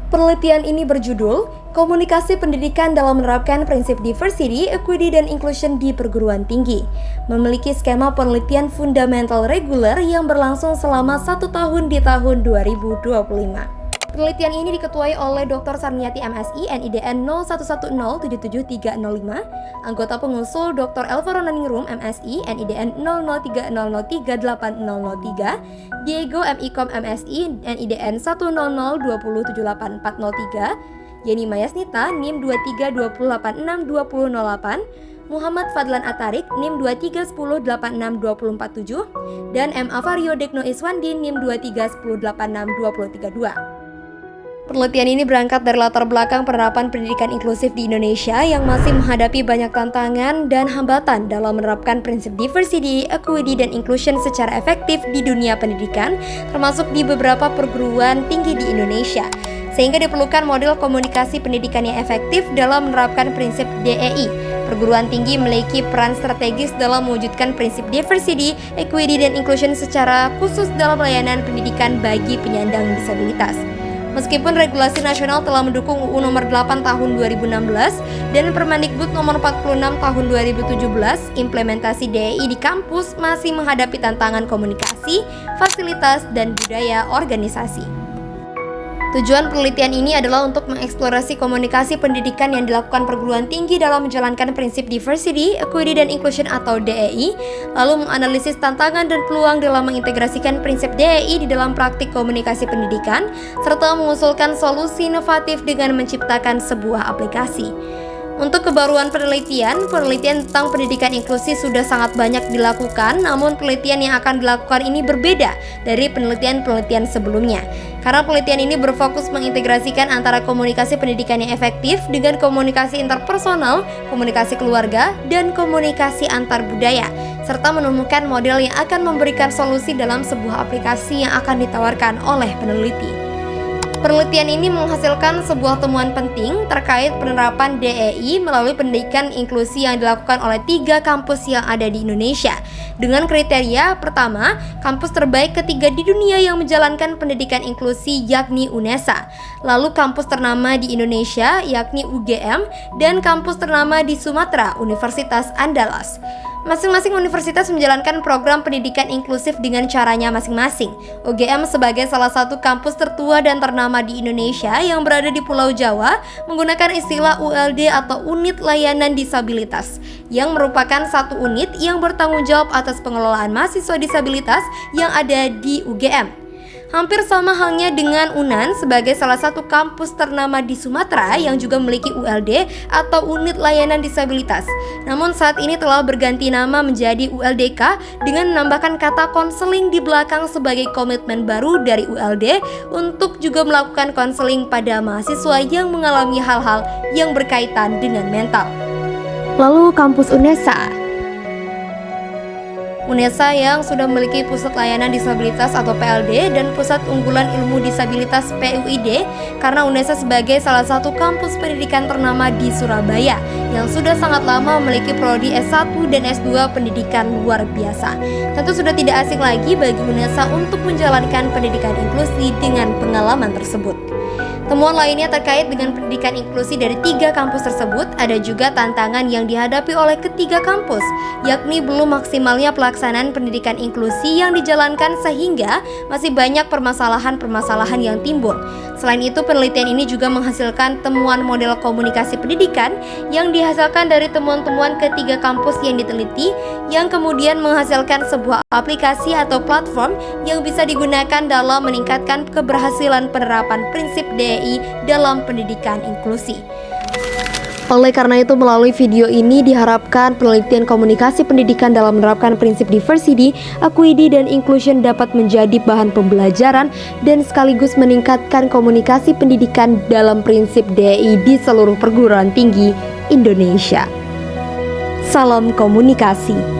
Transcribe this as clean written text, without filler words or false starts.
Penelitian ini berjudul Komunikasi Pendidikan dalam Menerapkan Prinsip Diversity, Equity, dan Inclusion di Perguruan Tinggi. Memiliki skema penelitian fundamental reguler yang berlangsung selama 1 tahun di tahun 2025. Penelitian ini diketuai oleh Dr. Sarniati MSI NIDN 01107735, anggota pengusul Dr. Elvaro Naningrum MSI NIDN 0030038003, Diego MIKOM MSI NIDN 10020784003, Yeni Mayasnita NIM 23286208, Muhammad Fadlan Atarik NIM 2310862047, dan M. Avario Dekno Iswandi NIM 2310862032. Penelitian ini berangkat dari latar belakang penerapan pendidikan inklusif di Indonesia yang masih menghadapi banyak tantangan dan hambatan dalam menerapkan prinsip diversity, equity, dan inclusion secara efektif di dunia pendidikan, termasuk di beberapa perguruan tinggi di Indonesia. Sehingga diperlukan model komunikasi pendidikan yang efektif dalam menerapkan prinsip DEI. Perguruan tinggi memiliki peran strategis dalam mewujudkan prinsip diversity, equity, dan inclusion secara khusus dalam layanan pendidikan bagi penyandang disabilitas. Meskipun regulasi nasional telah mendukung UU nomor 8 tahun 2016 dan Permendikbud nomor 46 tahun 2017, implementasi DEI di kampus masih menghadapi tantangan komunikasi, fasilitas, dan budaya organisasi. Tujuan penelitian ini adalah untuk mengeksplorasi komunikasi pendidikan yang dilakukan perguruan tinggi dalam menjalankan prinsip diversity, equity, dan inclusion atau DEI, lalu menganalisis tantangan dan peluang dalam mengintegrasikan prinsip DEI di dalam praktik komunikasi pendidikan, serta mengusulkan solusi inovatif dengan menciptakan sebuah aplikasi. Untuk kebaruan penelitian tentang pendidikan inklusi sudah sangat banyak dilakukan, namun penelitian yang akan dilakukan ini berbeda dari penelitian-penelitian sebelumnya. Karena penelitian ini berfokus mengintegrasikan antara komunikasi pendidikan yang efektif dengan komunikasi interpersonal, komunikasi keluarga, dan komunikasi antar budaya, serta menemukan model yang akan memberikan solusi dalam sebuah aplikasi yang akan ditawarkan oleh peneliti. Penelitian ini menghasilkan sebuah temuan penting terkait penerapan DEI melalui pendidikan inklusi yang dilakukan oleh 3 kampus yang ada di Indonesia. Dengan kriteria pertama, kampus terbaik ketiga di dunia yang menjalankan pendidikan inklusi yakni UNESA. Lalu kampus ternama di Indonesia yakni UGM, dan kampus ternama di Sumatera, Universitas Andalas. Masing-masing universitas menjalankan program pendidikan inklusif dengan caranya masing-masing. UGM sebagai salah satu kampus tertua dan ternama di Indonesia yang berada di Pulau Jawa menggunakan istilah ULD atau Unit Layanan Disabilitas, yang merupakan satu unit yang bertanggung jawab atas pengelolaan mahasiswa disabilitas yang ada di UGM. Hampir sama halnya dengan UNAN sebagai salah satu kampus ternama di Sumatera yang juga memiliki ULD atau Unit Layanan Disabilitas. Namun saat ini telah berganti nama menjadi ULDK dengan menambahkan kata konseling di belakang sebagai komitmen baru dari ULD untuk juga melakukan konseling pada mahasiswa yang mengalami hal-hal yang berkaitan dengan mental. Lalu kampus UNESA. UNESA yang sudah memiliki Pusat Layanan Disabilitas atau PLD dan Pusat Unggulan Ilmu Disabilitas PUID, karena UNESA sebagai salah satu kampus pendidikan ternama di Surabaya yang sudah sangat lama memiliki prodi S1 dan S2 pendidikan luar biasa. Tentu sudah tidak asing lagi bagi UNESA untuk menjalankan pendidikan inklusi dengan pengalaman tersebut. Temuan lainnya terkait dengan pendidikan inklusi dari 3 kampus tersebut, ada juga tantangan yang dihadapi oleh ketiga kampus, yakni belum maksimalnya pelaksanaan pendidikan inklusi yang dijalankan sehingga masih banyak permasalahan-permasalahan yang timbul. Selain itu, penelitian ini juga menghasilkan temuan model komunikasi pendidikan yang dihasilkan dari temuan-temuan ketiga kampus yang diteliti, yang kemudian menghasilkan sebuah aplikasi atau platform yang bisa digunakan dalam meningkatkan keberhasilan penerapan prinsip DEI dalam pendidikan inklusi. Oleh karena itu, melalui video ini diharapkan penelitian komunikasi pendidikan dalam menerapkan prinsip diversity, equity, dan inclusion dapat menjadi bahan pembelajaran dan sekaligus meningkatkan komunikasi pendidikan dalam prinsip DEI di seluruh perguruan tinggi Indonesia. Salam komunikasi.